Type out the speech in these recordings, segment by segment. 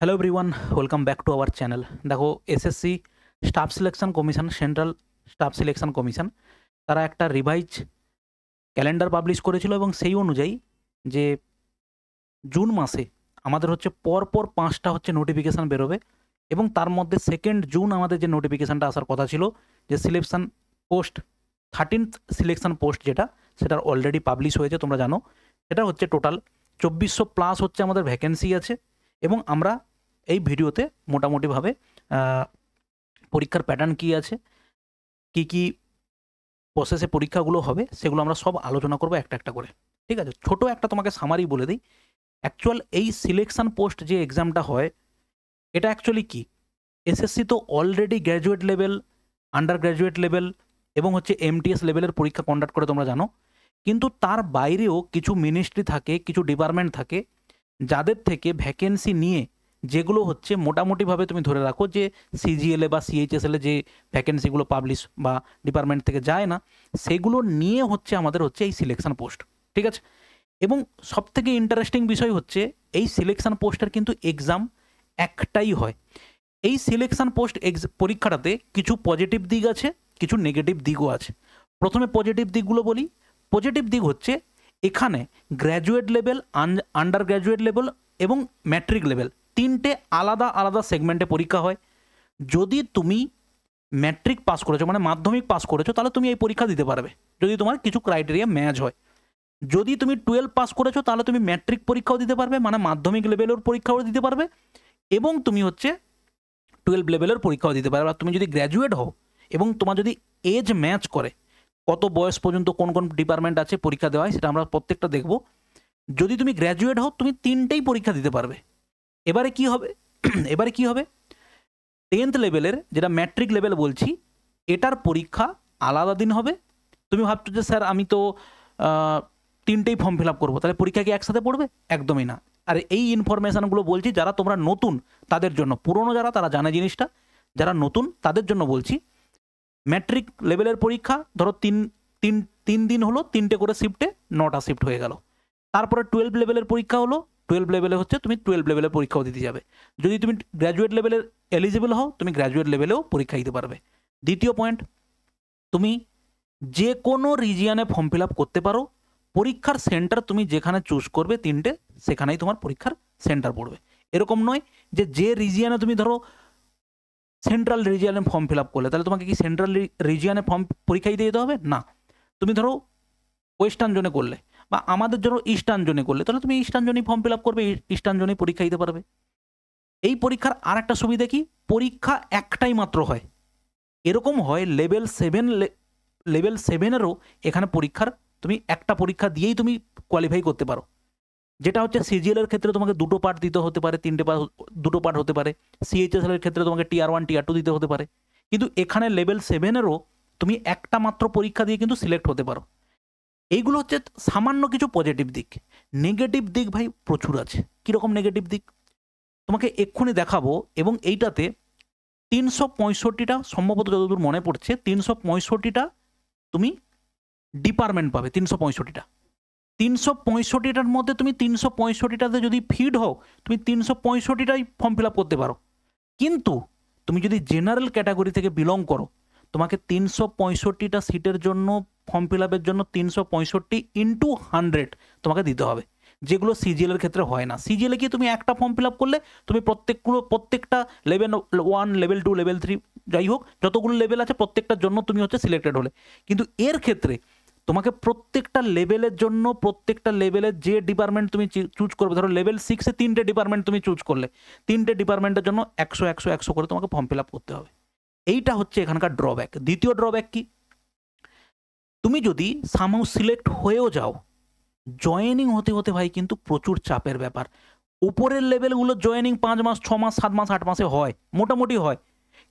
Hello everyone, welcome back to our channel. দেখো, SSC staff selection commission, central staff selection commission, তারা একটা revise calendar publish করেছিল এবং সেই অনুযায়ী যে জুন মাসে আমাদের হচ্ছে পরপর 5টা হচ্ছে নোটিফিকেশান বেরোবে এবং তার মধ্যে 2nd জুন আমাদের যে নোটিফিকেশানটা আসার কথা ছিল, যে selection post 13th selection post যেটা, সেটার অলরেডি পাবলিশ হয়েছে, তোমরা জানো। সেটা হচ্ছে টোটাল 2400 প্লাস হচ্ছে আমাদের ভ্যাকেন্সি আছে এবং আমরা এই ভিডিওতে মোটামুটিভাবে পরীক্ষার প্যাটার্ন কী আছে, কি কি প্রসেসে পরীক্ষাগুলো হবে, সেগুলো আমরা সব আলোচনা করবো একটা একটা করে। ঠিক আছে, ছোট একটা তোমাকে সামারি বলে দিই। অ্যাকচুয়াল এই সিলেকশন পোস্ট যে এক্সামটা হয়, এটা অ্যাকচুয়ালি কি, এসএসসি তো already graduate level, under graduate level এবং হচ্ছে এমটিএস লেভেলের পরীক্ষা কন্ডাক্ট করে, তোমরা জানো। কিন্তু তার বাইরেও কিছু মিনিস্ট্রি থাকে, কিছু ডিপার্টমেন্ট থাকে, যাদের থেকে ভ্যাকেন্সি নিয়ে, যেগুলো হচ্ছে মোটামুটিভাবে তুমি ধরে রাখো যে সিজিএলএ বা সিএইচএসএলে যে ভ্যাকেন্সিগুলো পাবলিশ বা ডিপার্টমেন্ট থেকে যায় না, সেগুলো নিয়ে হচ্ছে আমাদের হচ্ছে এই সিলেকশন পোস্ট। ঠিক আছে, এবং সবথেকে ইন্টারেস্টিং বিষয় হচ্ছে এই সিলেকশন পোস্টের কিন্তু এক্সাম একটাই হয়। এই সিলেকশন পোস্ট পরীক্ষাটাতে কিছু পজিটিভ দিক আছে, কিছু নেগেটিভ দিকও আছে। প্রথমে পজিটিভ দিকগুলো বলি। পজিটিভ দিক হচ্ছে এখানে graduate level, under graduate level এবং ম্যাট্রিক লেভেল, তিনটে আলাদা আলাদা সেগমেন্টে পরীক্ষা হয়। যদি তুমি ম্যাট্রিক পাস করেছো, মানে মাধ্যমিক পাস করেছো, তাহলে তুমি এই পরীক্ষা দিতে পারবে যদি তোমার কিছু ক্রাইটেরিয়া ম্যাচ হয়। যদি তুমি 12 পাস করেছো, তাহলে তুমি ম্যাট্রিক পরীক্ষাও দিতে পারবে, মানে মাধ্যমিক লেভেলের পরীক্ষাও দিতে পারবে, এবং তুমি হচ্ছে 12 লেভেলের পরীক্ষাও দিতে পারবে। আর তুমি যদি গ্র্যাজুয়েট হও এবং তোমার যদি এজ ম্যাচ করে, কত বয়স পর্যন্ত কোন কোন ডিপার্টমেন্ট আছে পরীক্ষা দেওয়া হয়, সেটা আমরা প্রত্যেকটা দেখব। যদি তুমি গ্র্যাজুয়েট হও, তুমি তিনটেই পরীক্ষা দিতে পারবে। এবারে কি হবে এবারে কি হবে 10th লেভেলের, যেটা ম্যাট্রিক লেভেল বলছি, এটার পরীক্ষা আলাদা দিন হবে। তুমি ভাবছো যে স্যার আমি তো তিনটেই ফর্ম ফিল আপ করবো, তাহলে পরীক্ষা কি একসাথে পড়বে? একদমই না। আর এই ইনফরমেশানগুলো বলছি যারা তোমরা নতুন তাদের জন্য, পুরনো যারা তারা জানে জিনিসটা, যারা নতুন তাদের জন্য বলছি। ম্যাট্রিক লেভেলের পরীক্ষা ধরো তিন তিন তিন দিন হলো, তিনটে করে শিফটে 9টা শিফট হয়ে গেল। তারপরে 12 লেভেলের পরীক্ষা হলো, 12 লেভেলে হচ্ছে তুমি 12 লেভেলের পরীক্ষাও দিতে যাবে। যদি তুমি গ্র্যাজুয়েট লেভেলের এলিজিবল হও, তুমি গ্র্যাজুয়েট লেভেলেও পরীক্ষা দিতে পারবে। দ্বিতীয় পয়েন্ট, তুমি যে কোনো রিজিয়নে ফর্ম ফিল আপ করতে পারো। পরীক্ষার সেন্টার তুমি যেখানে চুজ করবে তিনটে, সেখানেই তোমার পরীক্ষার সেন্টার পড়বে। এরকম নয় যে যে রিজিয়নে তুমি ধরো সেন্ট্রাল রিজিয়নে ফর্ম ফিল আপ করলে, তাহলে তোমাকে কি সেন্ট্রাল রিজিয়নে ফর্ম পরীক্ষা দিতে যেতে হবে? না। তুমি ধরো ওয়েস্টার্ন জোনে করলে বা আমাদের জন্য ইস্টার্ন জোনে করলে, তাহলে তুমি ইস্টার্ন জোনেই ফর্ম ফিল আপ করবে, ইস্টার্ন জোনেই পরীক্ষা দিতে পারবে। এই পরীক্ষার আর একটা সুবিধা কি, পরীক্ষা একটাই মাত্র হয়। এরকম হয় লেভেল 7-এরও এখানে পরীক্ষার তুমি একটা পরীক্ষা দিয়েই তুমি কোয়ালিফাই করতে পারো। যেটা হচ্ছে সিজিএলের ক্ষেত্রে তোমাকে দুটো পার্ট দিতে হতে পারে, তিনটে পার্ট, দুটো পার্ট হতে পারে। সিএইচএসএল এর ক্ষেত্রে তোমাকে টিয়ার 1 টিয়ার 2 দিতে হতে পারে। কিন্তু এখানে লেভেল 7-এরও তুমি একটা মাত্র পরীক্ষা দিয়ে কিন্তু সিলেক্ট হতে পারো। এইগুলো হচ্ছে সামান্য কিছু পজিটিভ দিক। নেগেটিভ দিক ভাই প্রচুর আছে। কীরকম নেগেটিভ দিক তোমাকে এক্ষুনি দেখাবো। এবং এইটাতে 365টা, সম্ভবত যতদূর মনে পড়ছে 365টা তুমি ডিপার্টমেন্ট পাবে। 365টার মধ্যে তুমি 365টাতে যদি ফিড হও, তুমি 365টাই ফর্ম ফিল আপ করতে পারো। কিন্তু তুমি যদি জেনারেল ক্যাটাগরি থেকে বিলং করো, তোমাকে 365টা সিটের জন্য ফর্ম ফিল আপের জন্য 365 × 100 তোমাকে দিতে হবে, যেগুলো সিজিএলের ক্ষেত্রে হয় না। সিজিএলে কি তুমি একটা ফর্ম ফিল আপ করলে তুমি প্রত্যেকটা লেভেল 1, লেভেল 2, লেভেল 3, যাই হোক যতগুলো লেভেল আছে প্রত্যেকটার জন্য তুমি হচ্ছে সিলেক্টেড হলে। কিন্তু এর ক্ষেত্রে তোমাকে প্রত্যেকটা লেভেলের জন্য, প্রত্যেকটা লেভেলের যে ডিপার্টমেন্ট তুমি চুজ করবে, ধরো লেভেল 6-এ 3টে ডিপার্টমেন্ট তুমি চুজ করলে, 3টে ডিপার্টমেন্টের জন্য 100 100 100 করে তোমাকে ফর্ম ফিল আপ করতে হবে। এইটা হচ্ছে এখানকার ড্রব্যাক। দ্বিতীয় ড্রব্যাক কি, তুমি যদি সামহাউ সিলেক্ট হয়েও যাও, জয়েনিং হতে হতে ভাই কিন্তু প্রচুর চাপের ব্যাপার। উপরের লেভেলগুলো জয়েনিং 5 মাস, 6 মাস, 7 মাস, 8 মাসে হয়, মোটামুটি হয়।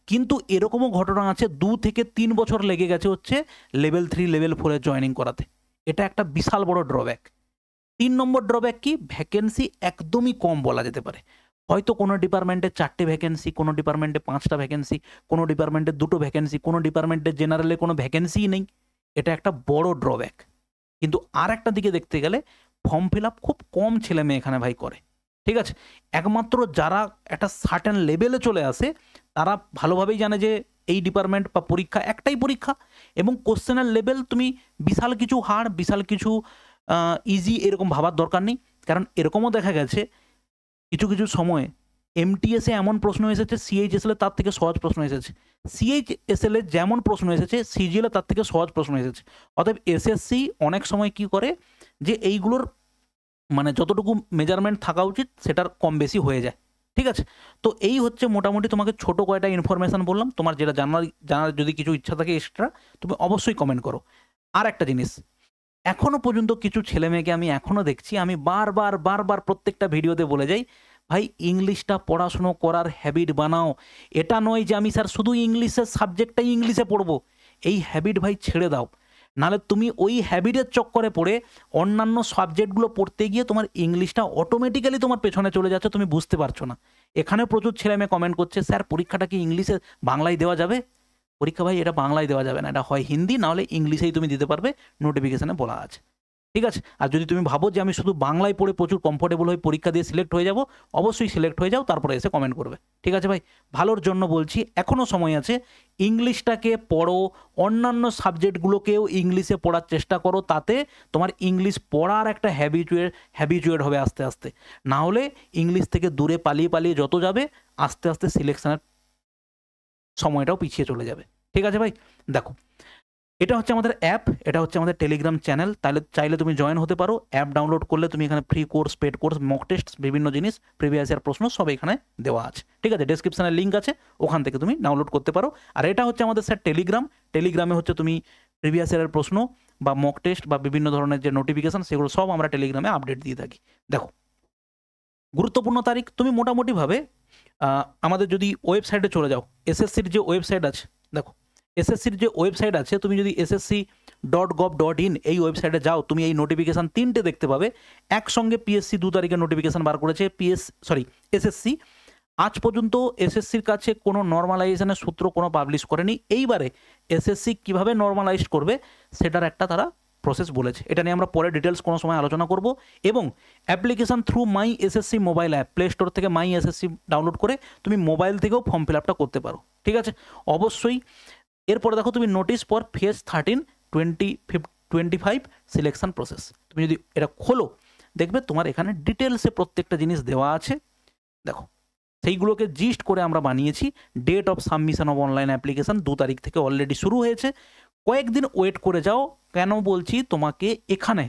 কিন্তু এরকমও ঘটনা আছে 2 থেকে 3 বছর লেগে গেছে হচ্ছে লেভেল 3, লেভেল 4-এ জয়েনিং করাতে। এটা একটা বিশাল বড় ড্রব্যাক। 3 নম্বর ড্রব্যাক কি, ভ্যাকেন্সি একদমই কম বলা যেতে পারে। হয়তো কোনো ডিপার্টমেন্টে 4টে ভ্যাকেন্সি, কোনো ডিপার্টমেন্টে 5টা ভ্যাকেন্সি, কোনো ডিপার্টমেন্টে 2টো ভ্যাকেন্সি, কোনো ডিপার্টমেন্টে জেনারেলে কোনো ভ্যাকেন্সিই নেই। এটা একটা বড় ড্রব্যাক। কিন্তু আর একটা দিকে দেখতে গেলে ফর্ম ফিল আপ খুব কম ছেলে মেয়ে এখানে ভাই করে। ঠিক আছে, একমাত্র যারা একটা সার্টেন লেভেলে চলে আসে তারা ভালোভাবেই জানে যে এই ডিপার্টমেন্ট বা পরীক্ষা একটাই পরীক্ষা, এবং কোশ্চেনের লেভেল তুমি বিশাল কিছু হার্ড, বিশাল কিছু ইজি এরকম ভাবার দরকার নেই। কারণ এরকমও দেখা গেছে কিছু কিছু সময়ে এমটিএসে এমন প্রশ্ন এসেছে, সিএইচএসএল তার থেকে সহজ প্রশ্ন এসেছে, সিএইচএসএল এ যেমন প্রশ্ন এসেছে সিজিএল তার থেকে সহজ প্রশ্ন এসেছে। অতএব এসএসসি অনেক সময় কি করে যে এইগুলোর মানে যতটুকু মেজারমেন্ট থাকা উচিত সেটার কম বেশি হয়ে যায়। ঠিক আছে, তো এই হচ্ছে মোটামুটি তোমাকে ছোট কয়টা ইনফরমেশান বললাম। তোমার যেটা জানার যদি কিছু ইচ্ছা থাকে এক্সট্রা, তুমি অবশ্যই কমেন্ট করো। আর একটা জিনিস, এখনো পর্যন্ত কিছু ছেলেমেয়েকে আমি এখনো দেখছি, আমি বারবার প্রত্যেকটা ভিডিওতে বলে যাই, ভাই ইংলিশটা পড়াশুনো করার হ্যাবিট বানাও। এটা নয় যে আমি স্যার শুধু ইংলিশের সাবজেক্টটাই ইংলিশে পড়বো, এই হ্যাবিট ভাই ছেড়ে দাও। নাহলে তুমি ওই হ্যাবিটের চক্করে পড়ে অন্যান্য সাবজেক্টগুলো পড়তে গিয়ে তোমার ইংলিশটা অটোমেটিক্যালি তোমার পেছনে চলে যাচ্ছে, তুমি বুঝতে পারছো না। এখানে প্রচুর ছেলেমেয়ে কমেন্ট করছে, স্যার পরীক্ষাটা কি ইংলিশে বাংলায় দেওয়া যাবে? পরীক্ষা ভাই এটা বাংলায় দেওয়া যাবে না, এটা হয় হিন্দি না হলে ইংলিশেই তুমি দিতে পারবে, নোটিফিকেশানে বলা আছে। ঠিক আছে, আর যদি তুমি ভাবো যে আমি শুধু বাংলায় পড়ে প্রচুর কমফোর্টেবল হয়ে পরীক্ষা দিয়ে সিলেক্ট হয়ে যাব, অবশ্যই সিলেক্ট হয়ে যাও, তারপরে এসে কমেন্ট করবে। ঠিক আছে ভাই, ভালোর জন্য বলছি, এখনও সময় আছে। ইংলিশটাকে পড়ো, অন্যান্য সাবজেক্টগুলোকেও ইংলিশে পড়ার চেষ্টা করো, তাতে তোমার ইংলিশ পড়ার একটা হ্যাবিচুয়েট হবে আস্তে আস্তে। না হলে ইংলিশ থেকে দূরে পালিয়ে যত যাবে, আস্তে আস্তে সিলেকশনের সময়টাও পিছিয়ে চলে যাবে। ঠিক আছে ভাই, দেখো এটা হচ্ছে আমাদের অ্যাপ, এটা হচ্ছে আমাদের টেলিগ্রাম চ্যানেল। তাহলে চাইলে তুমি জয়েন হতে পারো। অ্যাপ ডাউনলোড করলে তুমি এখানে free course, paid course, mock test, বিভিন্ন জিনিস, প্রিভিয়াস ইয়ার প্রশ্ন সব এখানে দেওয়া আছে। ঠিক আছে, ডেসক্রিপশানে লিঙ্ক আছে, ওখান থেকে তুমি ডাউনলোড করতে পারো। আর এটা হচ্ছে আমাদের স্যার টেলিগ্রামে হচ্ছে তুমি প্রিভিয়াস ইয়ারের প্রশ্ন বা মক টেস্ট বা বিভিন্ন ধরনের যে নোটিফিকেশান সেগুলো সব আমরা টেলিগ্রামে আপডেট দিয়ে থাকি। দেখো গুরুত্বপূর্ণ তারিখ, তুমি মোটামুটিভাবে আমাদের যদি ওয়েবসাইটে চলে যাও, এসএসসির যে ওয়েবসাইট আছে, দেখো এসএসসির যে ওয়েবসাইট আছে, তুমি যদি ssc.gov.in এই ওয়েবসাইটে যাও, তুমি এই নোটিফিকেশান 3টে দেখতে পাবে। একসঙ্গে পিএসসি 2 তারিখে নোটিফিকেশান বার করেছে। এসএসসি আজ পর্যন্ত এসএসসির কাছে কোনো নর্মালাইজেশনের সূত্র কোনো পাবলিশ করেনি। এইবারে এসএসসি কীভাবে নর্মালাইজ করবে সেটার একটা তারা প্রসেস বলেছে। এটা নিয়ে আমরা পরে ডিটেলস কোনো সময় আলোচনা করব। এবং অ্যাপ্লিকেশান থ্রু মাই SSC mobile app, play store থেকে মাই এসএসসি ডাউনলোড করে তুমি মোবাইল থেকেও ফর্ম ফিল আপটা করতে পারো। ঠিক আছে, অবশ্যই। এরপরে দেখো তুমি notice for phase 13 2025 selection process, তুমি যদি এটা খোলো দেখবে তোমার এখানে ডিটেলসে প্রত্যেকটা জিনিস দেওয়া আছে। দেখো সেইগুলোকে জিস্ট করে আমরা বানিয়েছি। Date of submission of online application 2 তারিখ থেকে অলরেডি শুরু হয়েছে। কয়েকদিন ওয়েট করে যাও। কেন বলছি তোমাকে, এখানে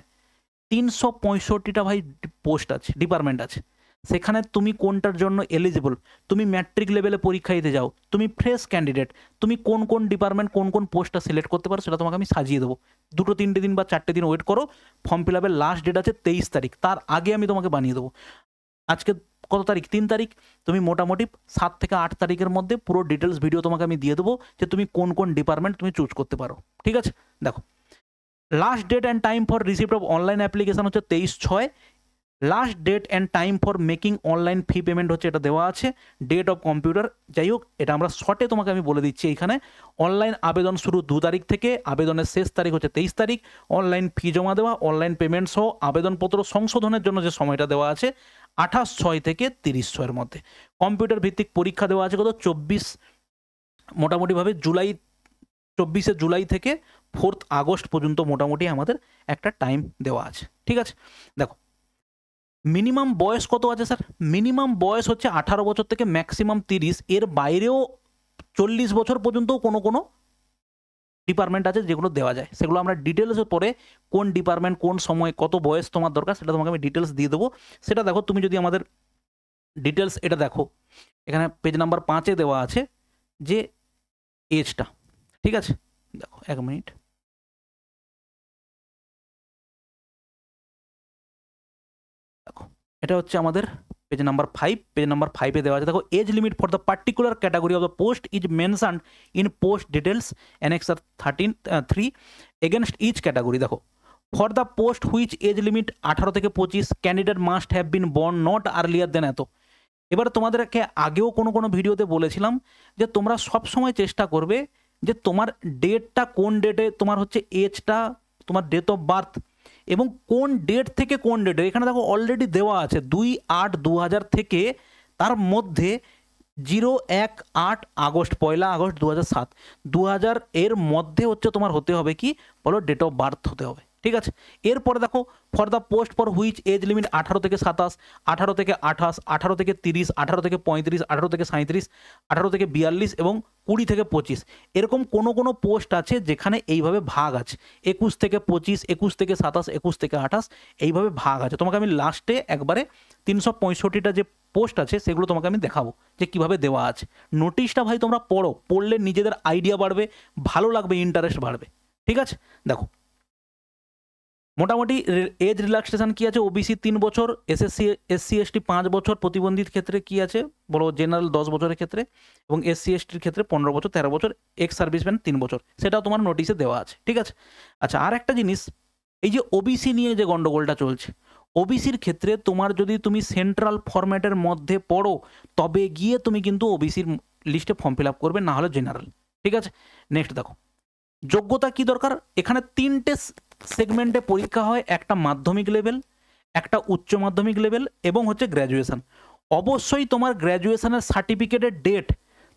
365টা ভাই পোস্ট আছে, ডিপার্টমেন্ট আছে। সেখানে তুমি কোনটার জন্য এলিজিবল, তুমি ম্যাট্রিক লেভেলে পরীক্ষা দিতে যাও, তুমি ফ্রেশ ক্যান্ডিডেট, তুমি কোন ডিপার্টমেন্ট কোন পোস্টটা সিলেক্ট করতে পারো সেটা তোমাকে আমি সাজিয়ে দেবো। 2-3 দিন বা 4টে দিন ওয়েট করো। ফর্ম ফিল আপের লাস্ট ডেট আছে 23 তারিখ, তার আগে আমি তোমাকে বানিয়ে দেবো। আজকে কত তারিখ? 3 তারিখ। তুমি মোটামুটি 7 থেকে 8 তারিখের মধ্যে পুরো ডিটেলস ভিডিও তোমাকে আমি দিয়ে দেবো যে তুমি কোন ডিপার্টমেন্ট তুমি চুজ করতে পারো। ঠিক আছে, দেখো last date and time for receipt of online application হচ্ছে 23/6। Last date and time for making online fee payment হচ্ছে এটা দেওয়া আছে। ডেট অফ কম্পিউটার, যাই হোক এটা আমরা শর্টে তোমাকে আমি বলে দিচ্ছি। এখানে অনলাইন আবেদন শুরু 2 তারিখ থেকে, আবেদনের শেষ তারিখ হচ্ছে 23 তারিখ। অনলাইন ফি জমা দেওয়া, অনলাইন পেমেন্ট সহ আবেদনপত্র সংশোধনের জন্য যে সময়টা দেওয়া আছে 28/6 থেকে 30/6 মধ্যে। কম্পিউটার ভিত্তিক পরীক্ষা দেওয়া আছে কত? 24, মোটামুটিভাবে 24শে জুলাই থেকে 4 আগস্ট পর্যন্ত মোটামুটি আমাদের একটা টাইম দেওয়া আছে। ঠিক আছে, দেখো মিনিমাম বয়স কত আছে স্যার? মিনিমাম বয়স হচ্ছে 18 বছর থেকে ম্যাক্সিমাম 30। এর বাইরেও 40 বছর পর্যন্ত কোনো ডিপার্টমেন্ট আছে যেগুলো দেওয়া যায়, সেগুলো আমরা ডিটেলসে পরে কোন ডিপার্টমেন্ট কোন সময় কত বয়স তোমার দরকার সেটা তোমাকে আমি ডিটেলস দিয়ে দেবো। সেটা দেখো তুমি যদি আমাদের ডিটেলস এটা দেখো, এখানে পেজ নাম্বার 5-এ দেওয়া আছে যে এজটা। ঠিক আছে, দেখো 1 মিনিট, দেখো এটা হচ্ছে আমাদের পেজ নাম্বার 5। পেজ নাম্বার 5-এ দেওয়া আছে, দেখো age limit for the particular category of the post is mentioned in post details annexure 3 against each category. দেখো for the post which age limit 18 থেকে 25 candidate must have been born not earlier than এত। এবার তোমাদেরকে আগেও কোনো ভিডিওতে বলেছিলাম যে তোমরা সব সময় চেষ্টা করবে যে তোমার ডেটটা কোন ডেটে তোমার হচ্ছে এজটা, তোমার ডেট অফ বার্থ এবং কোন ডেট থেকে কোন ডেটে, এখানে দেখো অলরেডি দেওয়া আছে 2/8/2000 থেকে তার মধ্যে 01/8 আগস্ট, 1 আগস্ট 2007, 2000 এর মধ্যে হচ্ছে তোমার হতে হবে কি বলো, ডেট অফ বার্থ হতে হবে। ঠিক আছে, এরপরে দেখো for the post for which age limit 18 থেকে 27, 18 থেকে 28, 18 থেকে 30, 18 থেকে 35, 18 থেকে 37, 18 থেকে 42 এবং 20 থেকে 25। এরকম কোনো পোস্ট আছে যেখানে এইভাবে ভাগ আছে, 21 থেকে 25, 21 থেকে 27, 21 থেকে 28 এইভাবে ভাগ আছে। তোমাকে আমি লাস্টে একবারে 365টা যে পোস্ট আছে সেগুলো তোমাকে আমি দেখাবো যে কিভাবে দেওয়া আছে। নোটিশটা ভাই তোমরা পড়ো, পড়লে নিজেদের আইডিয়া বাড়বে, ভালো লাগবে, ইন্টারেস্ট বাড়বে। ঠিক আছে, দেখো মোটামুটি এজ রিল্যাক্সেশন কি আছে, ওবিসি 3 বছর, এসসি এসটি 5 বছর, প্রতিবন্ধীর ক্ষেত্রে কি আছে বলো, জেনারেল 10 বছরের ক্ষেত্রে, এবং এসসি এসটির ক্ষেত্রে 15 বছর, 13 বছর, এক্স সার্ভিসম্যান 3 বছর, সেটাও তোমার নোটিশে দেওয়া আছে। ঠিক আছে, আচ্ছা আর একটা জিনিস, এই যে ওবিসি নিয়ে যে গন্ডগোলটা চলছে, ওবিসির ক্ষেত্রে তোমার যদি তুমি সেন্ট্রাল ফরম্যাটের মধ্যে পড়ো তবে গিয়ে তুমি কিন্তু ওবিসির লিস্টে ফর্ম ফিল আপ করবে, না হলে জেনারেল। ঠিক আছে, নেক্সট দেখো যোগ্যতা কি দরকার, এখানে 3টে সেগমেন্টে পরীক্ষা হয়, একটা মাধ্যমিক লেভেল, একটা উচ্চ মাধ্যমিক লেভেল এবং হচ্ছে গ্র্যাজুয়েশন। অবশ্যই তোমার গ্র্যাজুয়েশনের সার্টিফিকেটের ডেট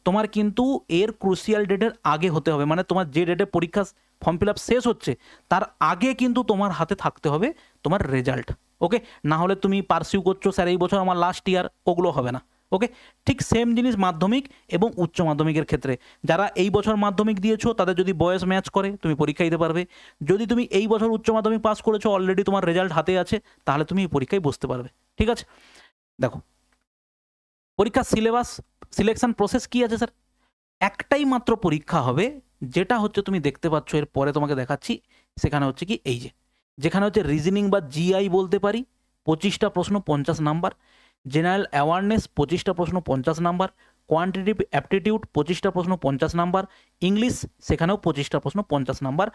তোমার কিন্তু এর ক্রুশিয়াল ডেটের আগে হতে হবে, মানে তোমার যে ডেটে পরীক্ষা ফর্ম ফিল আপ শেষ হচ্ছে তার আগে কিন্তু তোমার হাতে থাকতে হবে তোমার রেজাল্ট। ওকে, না হলে তুমি পারসিউ করছো স্যার এই বছর আমার লাস্ট ইয়ার, ওগুলো হবে না। ওকে, ঠিক সেম জিনিস মাধ্যমিক এবং উচ্চ মাধ্যমিকের ক্ষেত্রে, যারা এই বছর মাধ্যমিক দিয়েছো তাদের যদি বয়স ম্যাচ করে তুমি পরীক্ষা দিতে পারবে, যদি তুমি এই বছর উচ্চ মাধ্যমিক পাস করেছো অলরেডি তোমার রেজাল্ট হাতে আছে তাহলে তুমি এই পরীক্ষায় বসতে পারবে। ঠিক আছে, দেখো পরীক্ষার সিলেবাস, সিলেকশন প্রসেস কি আছে স্যার, একটাই মাত্র পরীক্ষা হবে, যেটা হচ্ছে তুমি দেখতে পাচ্ছ এর পরে তোমাকে দেখাচ্ছি, সেখানে হচ্ছে কি এই যে যেখানে হচ্ছে রিজনিং বা জিআই বলতে পারি 25টা প্রশ্ন 50 নাম্বার, জেনারেল অ্যাওয়ারনেস 25টা প্রশ্ন 50 নাম্বার, কোয়ান্টিটিভ অ্যাপটিটিউড 25টা প্রশ্ন 50 নাম্বার, ইংলিশ সেখানেও 25টা প্রশ্ন 50 নাম্বার।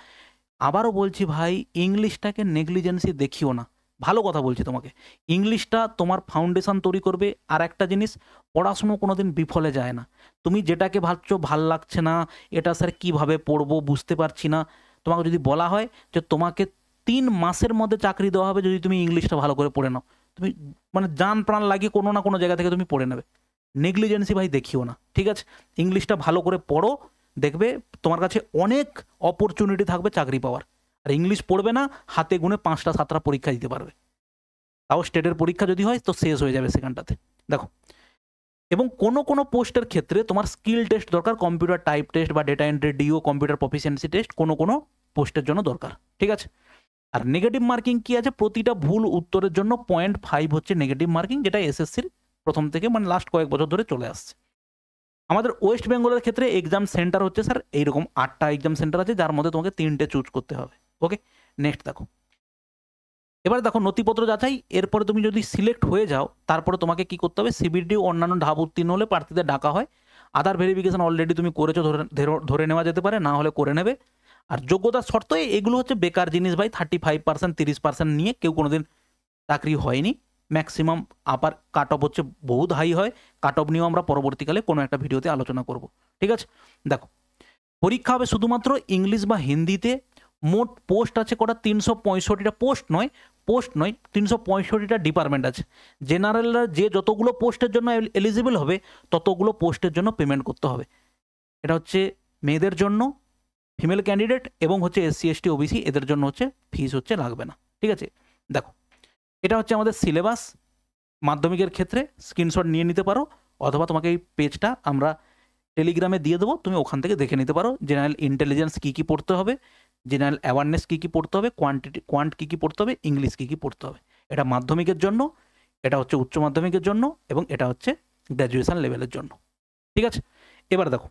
আবারও বলছি ভাই, ইংলিশটাকে নেগলিজেন্সি দেখিও না, ভালো কথা বলছি তোমাকে, ইংলিশটা তোমার ফাউন্ডেশন তৈরি করবে। আর একটা জিনিস, পড়াশুনো কোনোদিন বিফলে যায় না, তুমি যেটাকে ভাবছো ভাল লাগছে না, এটা স্যার কীভাবে পড়বো বুঝতে পারছি না, তোমাকে যদি বলা হয় যে তোমাকে 3 মাসের মধ্যে চাকরি দেওয়া হবে যদি তুমি ইংলিশটা ভালো করে পড়ে নাও, তুমি মানে জান প্রাণ লাগিয়ে কোনো না কোনো জায়গা থেকে তুমি পড়ে নেবে। নেগলিজেন্সি ভাই দেখিও না। ঠিক আছে, ইংলিশটা ভালো করে পড়ো, দেখবে তোমার কাছে অনেক অপরচুনিটি থাকবে চাকরি পাওয়ার। আর ইংলিশ পড়বে না, হাতে গুনে 5টা 7টা পরীক্ষা দিতে পারবে, তাও স্টেটের পরীক্ষা যদি হয় তো শেষ হয়ে যাবে সেখানটাতে। দেখো, এবং কোনো পোস্টের ক্ষেত্রে তোমার স্কিল টেস্ট দরকার, কম্পিউটার টাইপ টেস্ট বা data entry DEO, computer proficiency test কোনো পোস্টের জন্য দরকার। ঠিক আছে, আর নেগেটিভ মার্কিং কি আছে, প্রতিটা ভুল উত্তরের জন্য 0.5 হচ্ছে নেগেটিভ মার্কিং, যেটা এসএসসির প্রথম থেকে মানে লাস্ট কয়েক বছর ধরে চলে আসছে। আমাদের ওয়েস্ট বেঙ্গলের ক্ষেত্রে এক্সাম সেন্টার হচ্ছে স্যার এইরকম 8টা এক্সাম সেন্টার আছে, যার মধ্যে তোমাকে 3টে চুজ করতে হবে। ওকে, নেক্সট দেখো, এবার দেখো নথিপত্র যাচাই, এরপরে তুমি যদি সিলেক্ট হয়ে যাও তারপরে তোমাকে কি করতে হবে, সিবিটি অন্যান্য ধাপ উত্তীর্ণ হলে প্রার্থীদের ডাকা হয়, আধার ভেরিফিকেশন অলরেডি তুমি করেছো ধরে নেওয়া যেতে পারে, না হলে করে নেবে। আর যোগ্যতার শর্ত এগুলো হচ্ছে বেকার জিনিস ভাই, 35%, 30% নিয়ে কেউ কোনোদিন চাকরি হয়নি, ম্যাক্সিমাম আপার কাট অফ হচ্ছে বহুত হাই হয়, কাট অফ নিয়েও আমরা পরবর্তীকালে কোনো একটা ভিডিওতে আলোচনা করব। ঠিক আছে, দেখো পরীক্ষা হবে শুধুমাত্র ইংলিশ বা হিন্দিতে, মোট পোস্ট আছে কটা, 365টা পোস্ট নয় 365টা ডিপার্টমেন্ট আছে। জেনারেলরা যে যতগুলো পোস্টের জন্য এলিজিবল হবে ততগুলো পোস্টের জন্য পেমেন্ট করতে হবে। এটা হচ্ছে মেয়েদের জন্য, ফিমেল ক্যান্ডিডেট এবং হচ্ছে এসসি এসটি ওবিসি, এদের জন্য হচ্ছে ফিস হচ্ছে লাগবে না। ঠিক আছে, দেখো এটা হচ্ছে আমাদের সিলেবাস, মাধ্যমিকের ক্ষেত্রে স্ক্রিনশট নিয়ে নিতে পারো, অথবা তোমাকে এই পেজটা আমরা টেলিগ্রামে দিয়ে দেবো, তুমি ওখান থেকে দেখে নিতে পারো জেনারেল ইন্টেলিজেন্স কী কী পড়তে হবে, জেনারেল অ্যাওয়ারনেস কী কী পড়তে হবে, কোয়ান্ট কী কী পড়তে হবে, ইংলিশ কী কী পড়তে হবে। এটা মাধ্যমিকের জন্য, এটা হচ্ছে উচ্চ মাধ্যমিকের জন্য এবং এটা হচ্ছে গ্র্যাজুয়েশন লেভেলের জন্য। ঠিক আছে, এবার দেখো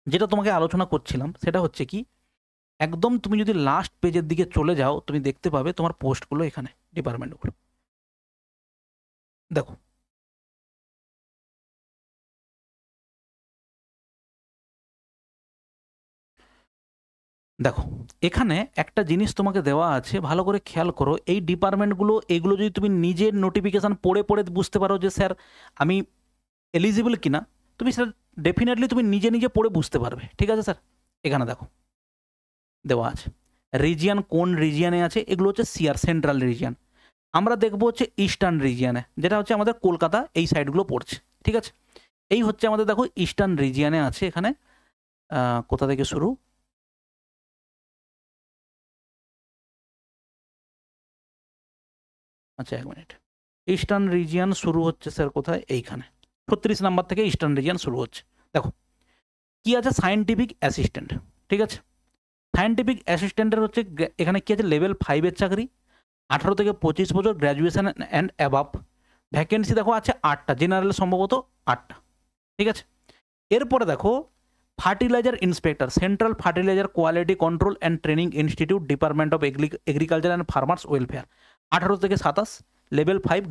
যেটা তোমাকে আলোচনা করছিলাম সেটা হচ্ছে কি, একদম তুমি যদি লাস্ট পেজের দিকে চলে যাও তুমি দেখতে পাবে তোমার পোস্টগুলো এখানে, ডিপার্টমেন্টগুলো দেখো, দেখো এখানে একটা জিনিস তোমাকে দেওয়া আছে, ভালো করে খেয়াল করো, এই ডিপার্টমেন্টগুলো এগুলো যদি তুমি নিজের নোটিফিকেশান পড়ে পড়ে বুঝতে পারো যে স্যার আমি এলিজিবল কিনা, তুমি স্যার ডেফিনেটলি তুমি নিজে নিজে পড়ে বুঝতে পারবে। ঠিক আছে স্যার, এখানে দেখো দেওয়া আছে রিজিয়ান কোন রিজিয়ানে আছে, এগুলো হচ্ছে সিআর সেন্ট্রাল রিজিয়ান। আমরা দেখবো হচ্ছে ইস্টার্ন রিজিয়ানে, যেটা হচ্ছে আমাদের কলকাতা এই সাইডগুলো পড়ছে, ঠিক আছে। এই হচ্ছে আমাদের দেখো ইস্টার্ন রিজিয়ানে আছে এখানে। কোথা থেকে শুরু, আচ্ছা 1 মিনিট, ইস্টার্ন রিজিয়ান শুরু হচ্ছে স্যার কোথায়, এইখানে 36 নাম্বার থেকে ইস্টার্ন রিজিয়ান শুরু হচ্ছে। দেখো কি আছে, সায়েন্টিফিক অ্যাসিস্ট্যান্ট, ঠিক আছে। সায়েন্টিফিক অ্যাসিস্ট্যান্টের হচ্ছে এখানে কি আছে, লেভেল 5-এর চাকরি, 18 থেকে 25 বছর, গ্র্যাজুয়েশন অ্যান্ড অ্যাবাভ। ভ্যাকেন্সি দেখো আছে 8টা, জেনারেল সম্ভবত 8টা, ঠিক আছে। এরপরে দেখো fertiliser inspector, central fertiliser quality control and training institute, department of agriculture and farmers welfare, 18 থেকে 27, লেভেল 5,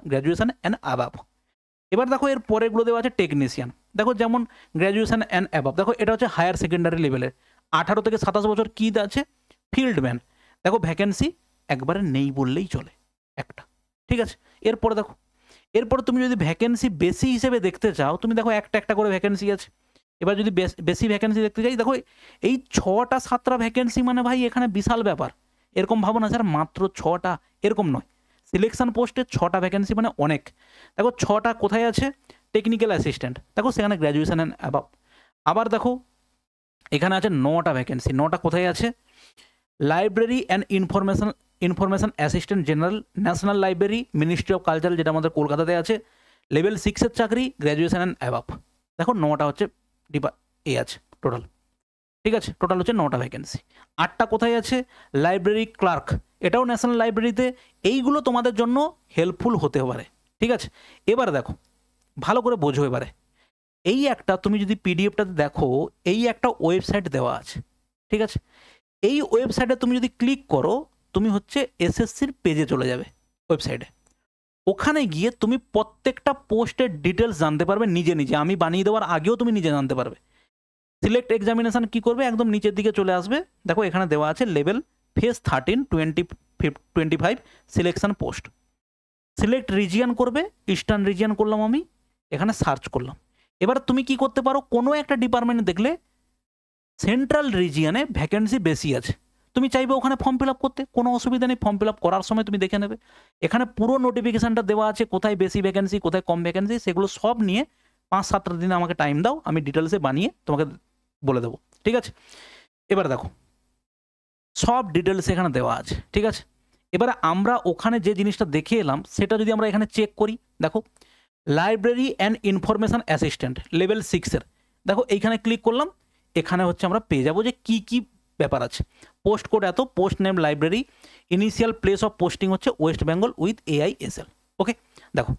গ্র্যাজুয়েশন অ্যান্ড অ্যাবাভ। এবার দেখো এর পরেগুলো দেওয়া আছে টেকনিশিয়ান, দেখো যেমন গ্র্যাজুয়েশন অ্যান্ড অ্যাবাভ, দেখো এটা হচ্ছে হায়ার সেকেন্ডারি লেভেলের, 18 থেকে 27 বছর। কী আছে, ফিল্ডম্যান, দেখো ভ্যাকেন্সি একবারে নেই বললেই চলে, একটা, ঠিক আছে। এরপরে দেখো, এরপর তুমি যদি ভ্যাকেন্সি বেশি হিসেবে দেখতে চাও, তুমি দেখো একটা একটা করে ভ্যাকেন্সি আছে। এবার যদি বেশি ভ্যাকেন্সি দেখতে চাই, দেখো এই 6টা 7টা ভ্যাকেন্সি মানে ভাই এখানে বিশাল ব্যাপার। এরকম ভাবো না স্যার মাত্র 6টা, এরকম নয়। সিলেকশন পোস্টে 6টা ভ্যাকেন্সি মানে অনেক। দেখো 6টা কোথায় আছে, টেকনিক্যাল অ্যাসিস্ট্যান্ট, দেখো সেখানে গ্র্যাজুয়েশন অ্যান্ড অ্যাবাভ। আবার দেখো এখানে আছে 9টা ভ্যাকেন্সি, 9টা কোথায় আছে, library and information assistant general, national library, ministry of culture, যেটা আমাদের কলকাতাতে আছে, লেভেল 6-এর চাকরি, গ্র্যাজুয়েশন অ্যান্ড অ্যাবাভ। দেখো 9টা হচ্ছে আছে টোটাল, ঠিক আছে। টোটাল হচ্ছে 9টা ভ্যাকেন্সি। 8টা কোথায় আছে, লাইব্রেরি ক্লার্ক, এটাও ন্যাশনাল লাইব্রেরিতে। এইগুলো তোমাদের জন্য হেল্পফুল হতে পারে, ঠিক আছে। এবার দেখো ভালো করে বোঝো এবারে, এই একটা তুমি যদি পিডিএফটাতে দেখো, এই একটা ওয়েবসাইট দেওয়া আছে, ঠিক আছে। এই ওয়েবসাইটে তুমি যদি ক্লিক করো, তুমি হচ্ছে এসএসসির পেজে চলে যাবে, ওয়েবসাইটে। ওখানে গিয়ে তুমি প্রত্যেকটা পোস্টের ডিটেলস জানতে পারবে নিজে নিজে, আমি বানিয়ে দেওয়ার আগেও তুমি নিজে জানতে পারবে। সিলেক্ট এক্সামিনেশন কি করবে, একদম নিচের দিকে চলে আসবে, দেখো এখানে দেওয়া আছে level phase 13 2025 selection post. Select region করবে, ইস্টার্ন রিজিয়ন করলাম আমি, এখানে সার্চ করলাম। এবার তুমি কি করতে পারো, কোনো একটা ডিপার্টমেন্টে দেখলে সেন্ট্রাল রিজিয়নে ভ্যাকেন্সি বেশি আছে, তুমি চাইবে ওখানে ফর্ম ফিল আপ করতে, কোনো অসুবিধা নেই, ফর্ম ফিল আপ করার সময় তুমি দেখে নেবে। এখানে পুরো নোটিফিকেশানটা দেওয়া আছে, কোথায় বেশি ভ্যাকেন্সি কোথায় কম ভ্যাকেন্সি, সেগুলো সব নিয়ে 5-7টা দিনে আমাকে টাইম দাও, আমি ডিটেলসে বানিয়ে তোমাকে বলে দেবো, ঠিক আছে। এবার দেখো সব ডিটেলস এখানে দেওয়া আছে, ঠিক আছে। এবারে আমরা ওখানে যে জিনিসটা দেখে এলাম সেটা যদি আমরা এখানে চেক করি, দেখো library and information assistant level 6-এর, দেখো এইখানে ক্লিক করলাম, এখানে হচ্ছে আমরা পেয়ে যাবো যে কী কী ব্যাপার আছে। পোস্ট কোড এত, post name library, initial place of posting হচ্ছে ওয়েস্ট বেঙ্গল উইথ AISL, ওকে। দেখো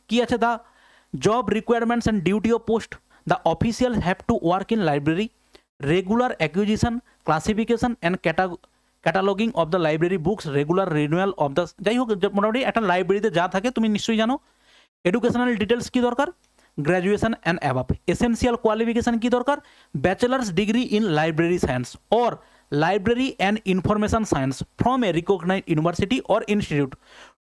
কি আছে, the job requirements and duty of post, the official have to work in library, regular acquisition, classification and cataloguing of the library books, regular renewal of the, যাই হোক মোটামুটি একটা লাইব্রেরিতে যা থাকে তুমি নিশ্চয়ই জানো। এডুকেশনাল ডিটেলস কী দরকার, graduation and above. Essential qualification কী দরকার, bachelor's degree in library science or library and information science from a recognised university or institute,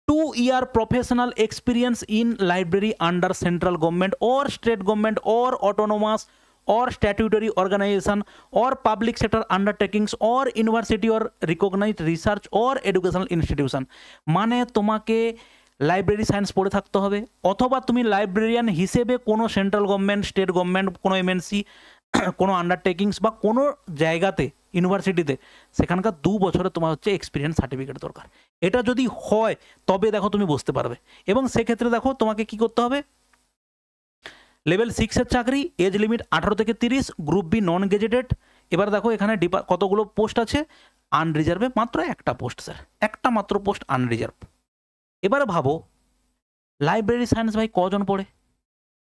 2-year professional experience in library under central government or state government or autonomous or statutory organization or public sector undertakings or university or recognized research or educational institution। মানে তোমাকে library science পড়ে থাকতে হবে, অথবা তুমি librarian হিসেবে কোনো central government, state government, কোনো এমএনসি, কোনো আন্ডারটেকিংস বা কোনো জায়গাতে ইউনিভার্সিটিতে সেখানকার 2 বছরে তোমার হচ্ছে এক্সপিরিয়েন্স সার্টিফিকেট দরকার। এটা যদি হয় তবে দেখো তুমি বুঝতে পারবে। এবং সেক্ষেত্রে দেখো তোমাকে কি করতে হবে, লেভেল 6-এর চাকরি, এজ লিমিট 18 থেকে 30, গ্রুপ বি নন গেজেটেড। এবার দেখো এখানে কতগুলো পোস্ট আছে, আনরিজার্ভে মাত্র একটা পোস্ট স্যার, একটা মাত্র পোস্ট আনরিজার্ভ। এবারে ভাবো লাইব্রেরি সায়েন্স ভাই কজন পড়ে,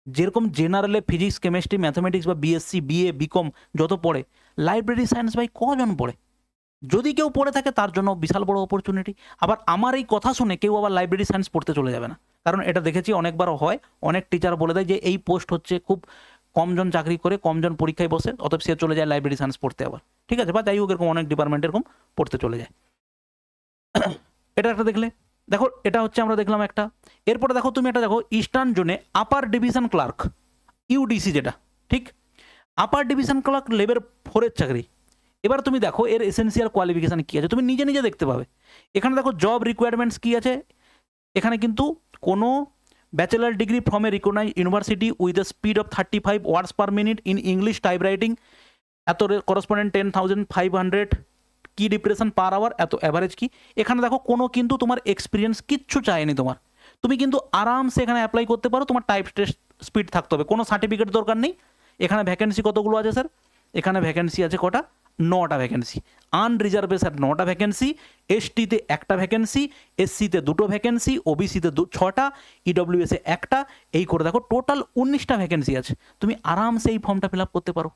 যেরকম জেনারেলে ফিজিক্স কেমিস্ট্রি ম্যাথামেটিক্স বা বিএসসি বিএ বিকম যত পড়ে, লাইব্রেরি সায়েন্স ভাই কজন পড়ে। যদি কেউ পড়ে থাকে তার জন্য বিশাল বড় অপরচুনিটি। আবার আমার এই কথা শুনে কেউ আবার লাইব্রেরি সায়েন্স পড়তে চলে যাবে না, কারণ এটা দেখেছি অনেকবার হয়, অনেক টিচার বলে দেয় যে এই পোস্ট হচ্ছে খুব কমজন চাকরি করে, কমজন পরীক্ষায় বসে, অতএব সে চলে যায় লাইব্রেরি সায়েন্স পড়তে আবার, ঠিক আছে, বা যাই হোক এরকম অনেক ডিপার্টমেন্ট এরকম পড়তে চলে যায়। এটা একটা দেখলে, দেখো এটা হচ্ছে আমরা দেখলাম একটা। এরপরে দেখো তুমি একটা দেখো ইস্টার্ন জোনে আপার ডিভিশন ক্লার্ক, ইউডিসি যেটা, ঠিক, আপার ডিভিশন ক্লার্ক লেভেল 4-এর চাকরি, এবার তুমি দেখো এর এসেন্সিয়াল কোয়ালিফিকেশান কী আছে, তুমি নিজে নিজে দেখতে পাবে। এখানে দেখো জব রিকোয়ারমেন্টস কী আছে, এখানে কিন্তু কোনো bachelor degree from a recognize university with a speed of 35 words per minute in English type writing, at correspondent 10,500 key depression per hour, at average key. এখানে দেখো কোনো কিন্তু তোমার এক্সপিরিয়েন্স কিচ্ছু চায়নি তোমার, তুমি কিন্তু আরামসে এখানে অ্যাপ্লাই করতে পারো। তোমার টাইপ টেস্ট স্পিড থাকতে হবে, কোনো সার্টিফিকেট দরকার নেই। এখানে ভ্যাকেন্সি কতগুলো আছে স্যার, এখানে ভ্যাকেন্সি আছে কটা, 9টা ভ্যাকেন্সি। আনরিজার্ভে স্যার 9টা ভ্যাকেন্সি, এসটিতে 1টা ভ্যাকেন্সি, এসসিতে 2টো ভ্যাকেন্সি, ওবিসিতে 6টা, ইডব্লিউএসে 1টা, এই করে দেখো টোটাল 19টা ভ্যাকেন্সি আছে। তুমি আরামসে এই ফর্মটা ফিল আপ করতে পারো,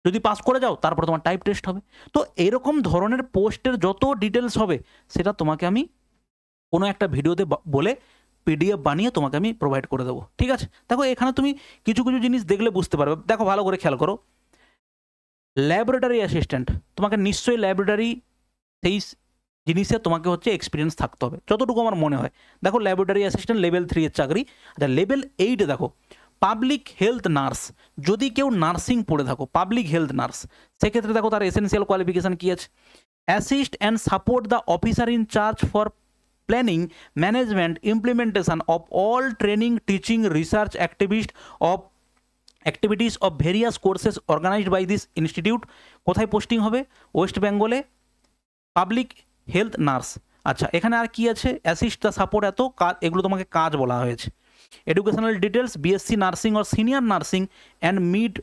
যদি পাস করে যাও তারপর তোমার টাইপ টেস্ট হবে। তো এরকম ধরনের পোস্টের যত ডিটেলস হবে সেটা তোমাকে আমি কোনো একটা ভিডিওতে বলে পিডিএফ বানিয়ে তোমাকে আমি প্রোভাইড করে দেবো, ঠিক আছে। দেখো এখানে তুমি কিছু কিছু জিনিস দেখলে বুঝতে পারবে। দেখো ভালো করে খেয়াল করো, ল্যাবরেটরি অ্যাসিস্ট্যান্ট, তোমাকে নিশ্চয়ই ল্যাবরেটরি সেই জিনিসে তোমাকে হচ্ছে এক্সপিরিয়েন্স থাকতে হবে, যতটুকু আমার মনে হয়। দেখো ল্যাবরেটরি অ্যাসিস্ট্যান্ট লেভেল 3 এর চাকরি। আচ্ছা লেভেল 8 দেখো পাবলিক হেলথ নার্স, যদি কেউ নার্সিং পড়ে থাকো পাবলিক হেলথ নার্স, সেক্ষেত্রে দেখো তার এসেন্সিয়াল কোয়ালিফিকেশান কী আছে, assist and support the officer in charge for planning management implementation of all training teaching research activities of various courses organized by this institute. কোথায় পোস্টিং হবে, West বেঙ্গলে, public health nurse. আচ্ছা এখানে আর কি আছে, assist the support, এত কাজ, এগুলো তোমাকে কাজ বলা হয়েছে। Educational details, BSc nursing or senior nursing and mid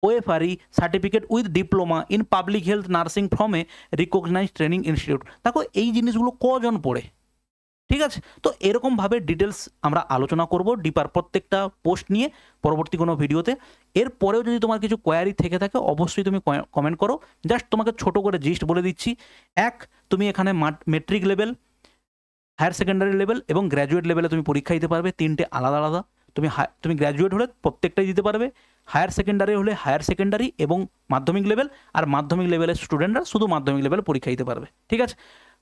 ওএফআরই certificate with diploma in public health nursing from a recognise training institute. দেখো এই জিনিসগুলো কজন পড়ে, ঠিক আছে। তো এরকমভাবে ডিটেলস আমরা আলোচনা করব ডিপার প্রত্যেকটা পোস্ট নিয়ে পরবর্তী কোনো ভিডিওতে। এরপরেও যদি তোমার কিছু কোয়ারি থেকে থাকে অবশ্যই তুমি কমেন্ট করো। জাস্ট তোমাকে ছোটো করে জিস্ট বলে দিচ্ছি, তুমি এখানে matric level, higher secondary level এবং গ্র্যাজুয়েট লেভেলে তুমি পরীক্ষা দিতে পারবে, 3টে আলাদা আলাদা। তুমি গ্র্যাজুয়েট হলে প্রত্যেকটাই দিতে পারবে, হায়ার সেকেন্ডারি হলে হায়ার সেকেন্ডারি এবং মাধ্যমিক লেভেল, আর মাধ্যমিক লেভেলের স্টুডেন্টরা শুধু মাধ্যমিক লেভেল পরীক্ষা দিতে পারবে, ঠিক আছে।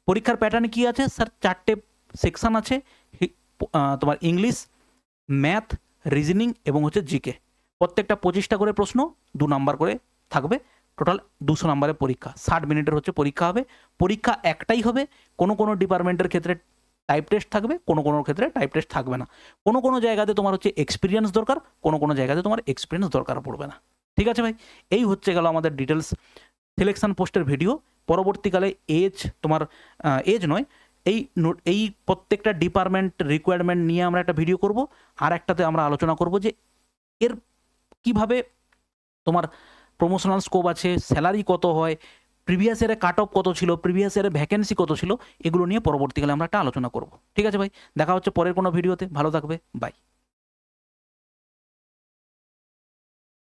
পরীক্ষার প্যাটার্ন কী আছে স্যার, 4টে সেকশান আছে, তোমার ইংলিশ, ম্যাথ, রিজনিং এবং হচ্ছে জিকে। প্রত্যেকটা 25টা করে প্রশ্ন, 2 নাম্বার করে থাকবে, টোটাল 200 নাম্বারের পরীক্ষা, 60 মিনিটের হচ্ছে পরীক্ষা হবে। পরীক্ষা একটাই হবে, কোনো কোনো ডিপার্টমেন্টের ক্ষেত্রে টাইপ টেস্ট থাকবে, কোনো কোনো ক্ষেত্রে টাইপ টেস্ট থাকবে না। কোনো কোনো জায়গাতে তোমার হচ্ছে এক্সপিরিয়েন্স দরকার, কোনো কোনো জায়গাতে তোমার এক্সপিরিয়েন্স দরকার পড়বে না, ঠিক আছে ভাই। এই হচ্ছে গেল আমাদের ডিটেলস সিলেকশন পোস্টের ভিডিও। পরবর্তীকালে তোমার এজ নয়, এই প্রত্যেকটা ডিপার্টমেন্ট রিকোয়ারমেন্ট নিয়ে আমরা একটা ভিডিও করব, আর একটাতে আমরা আলোচনা করব যে এর কিভাবে তোমার প্রমোশনাল স্কোপ আছে, স্যালারি কত হয়, প্রিভিয়াস ইয়ারে কাট অফ কত ছিল, প্রিভিয়াস ইয়ারে ভ্যাকেন্সি কত ছিল, এগুলো নিয়ে পরবর্তীকালে আমরা একটা আলোচনা করব, ঠিক আছে ভাই। দেখা হচ্ছে পরের কোনো ভিডিওতে, ভালো থাকবে, বাই।